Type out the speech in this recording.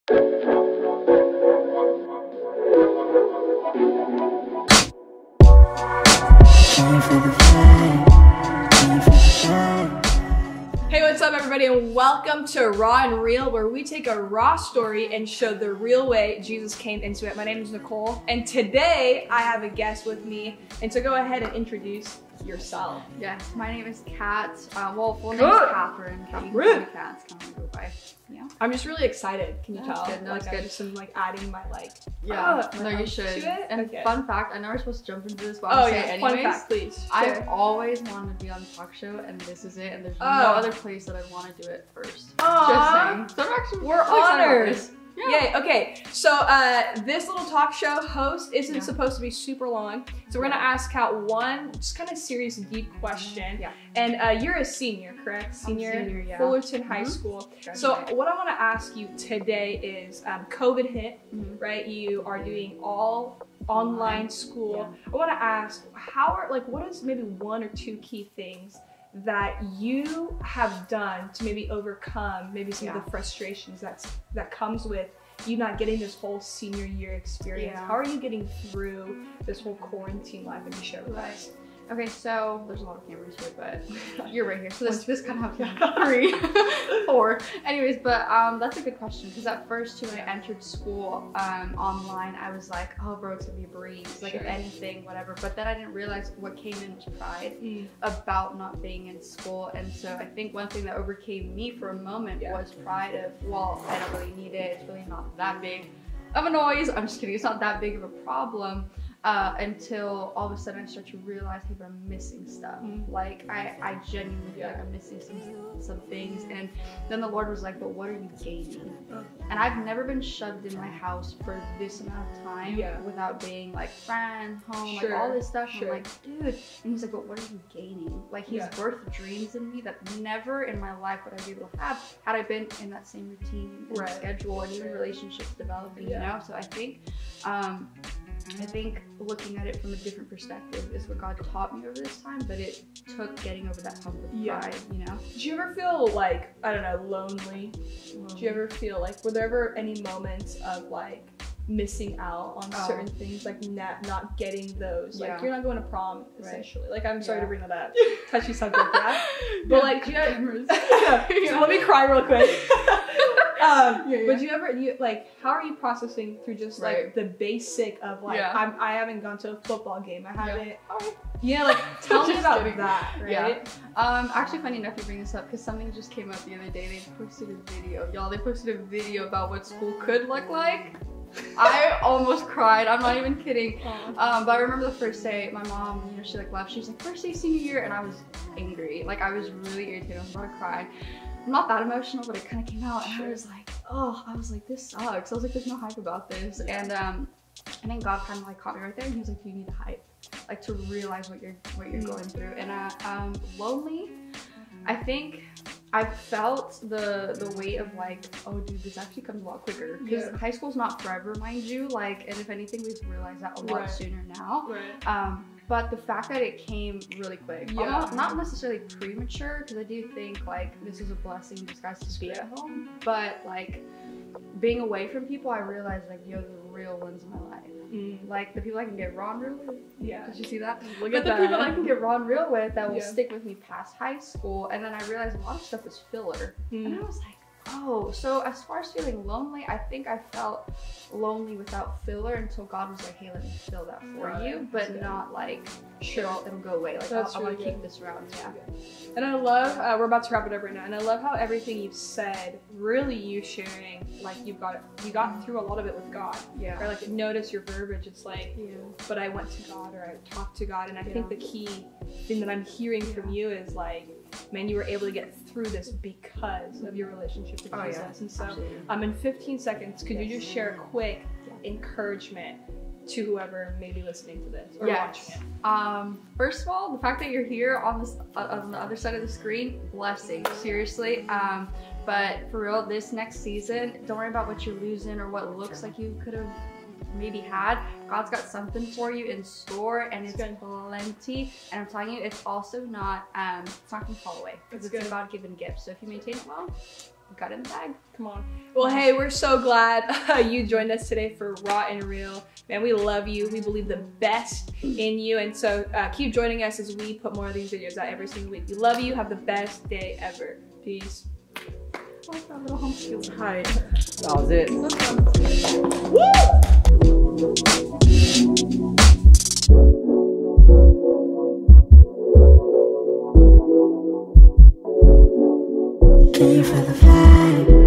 Hey, what's up everybody, and welcome to Raw and Real, where we take a raw story and show the real way Jesus came into it. My name is Nicole, and today I have a guest with me, and so go ahead and introduce yourself. Yes, my name is Kat. Full name is Catherine. Catherine. Kat's kind of go by. Yeah. I'm just really excited. Can you tell? Good. No, like, it's I good. just am like adding my No, you should. To it? And okay. fun fact, I know we're supposed to jump into this, but Oh I'll say yeah, it anyways. fun fact, please. I've Sure. always wanted to be on a talk show, and this is it. And there's no Oh. other place that I'd want to do it first. Aw. Just saying. So I'm actually We're really excited about honored. this. Yeah. Yay, okay, so this little talk show host isn't supposed to be super long, so we're gonna ask Kat one just kind of serious, deep question. Yeah. And you're a senior, correct? Senior, yeah. Fullerton High School. So what I wanna ask you today is, COVID hit, right? You are doing all online school. I wanna ask, what is maybe one or two key things that you have done to maybe overcome maybe some of the frustrations that comes with you not getting this whole senior year experience? How are you getting through this whole quarantine life? And you share with us. Okay, so there's a lot of cameras here, but you're right here. So this kind of helps. 3, 4. Anyways, but that's a good question, because at first when I entered school online, I was like, oh bro, it's gonna be a breeze. Like if anything, whatever. But then I didn't realize what came in was pride about not being in school. And so I think one thing that overcame me for a moment was pride of, well, I don't really need it. It's really not that big of a noise. I'm just kidding. It's not that big of a problem. Until all of a sudden I start to realize, hey, but I'm missing stuff. Like I genuinely feel like I'm missing some things. And then the Lord was like, but what are you gaining? And I've never been shoved in my house for this amount of time without being like friend, home, like all this stuff. I'm like, dude. And he's like, but what are you gaining? Like he's birthed dreams in me that never in my life would I be able to have had I been in that same routine and schedule and even relationships developing, you know? So I think looking at it from a different perspective is what God taught me over this time, but it took getting over that hump of pride, you know? Did you ever feel like, I don't know, lonely? Did you ever feel like, were there ever any moments of like missing out on certain things, like not getting those, like you're not going to prom essentially. Like I'm sorry to bring that up, touchy subject, but like, do you ever, so let me cry real quick. But do you ever, how are you processing through just like the basic of like, I haven't gone to a football game, I haven't, like tell me about that, right? Actually funny enough you bring this up, because something just came up the other day. They posted a video, y'all, they posted a video about what school could look like. I almost cried, I'm not even kidding. But I remember the first day, my mom, she like left, she was like, first day senior year, and I was angry. Like I was really irritated, I was about to cry. I'm not that emotional, but it kind of came out, and I was like, this sucks. I was like, there's no hype about this. And then God kind of like caught me right there, and he was like, you need the hype, like to realize what you're going through. And lonely, I think I felt the weight of like, oh dude, this actually comes a lot quicker, because high school's not forever, mind you, like, and if anything we've realized that a lot sooner now. But the fact that it came really quick, not necessarily premature, because I do think like this is a blessing in disguise to be at home, but like being away from people, I realized like, yo, the real ones in my life. Like the people I can get raw and real with. Did you see that? But the people I can get raw and real with that will stick with me past high school. And then I realized a lot of stuff is filler. And I was like, oh, so as far as feeling lonely, I think I felt lonely without filler until God was like, hey, let me fill that for you, but not like, it'll go away. Like I want to keep this around. And I love, we're about to wrap it up right now, and I love how everything you've said, really you sharing, like you got through a lot of it with God. Or like notice your verbiage, it's like, but I went to God, or I talked to God. And I think the key thing that I'm hearing from you is like, man, you were able to get through this because of your relationship with Jesus. And so in 15 seconds, could you just share a quick encouragement to whoever may be listening to this or watching it? First of all, the fact that you're here on the other side of the screen, blessing, seriously. But for real, this next season, don't worry about what you're losing or what looks like you could have maybe had. God's got something for you in store, and it's plenty. And I'm telling you, it's also not, it's not gonna fall away, because it's a God-given gift. So if you maintain it well, got in the bag. Come on. Well, hey, we're so glad you joined us today for Raw and Real. Man, we love you. We believe the best in you. And so keep joining us as we put more of these videos out every single week. We love you. Have the best day ever. Peace. I like that little homeschool. Hi. That was it. Can you feel the vibe?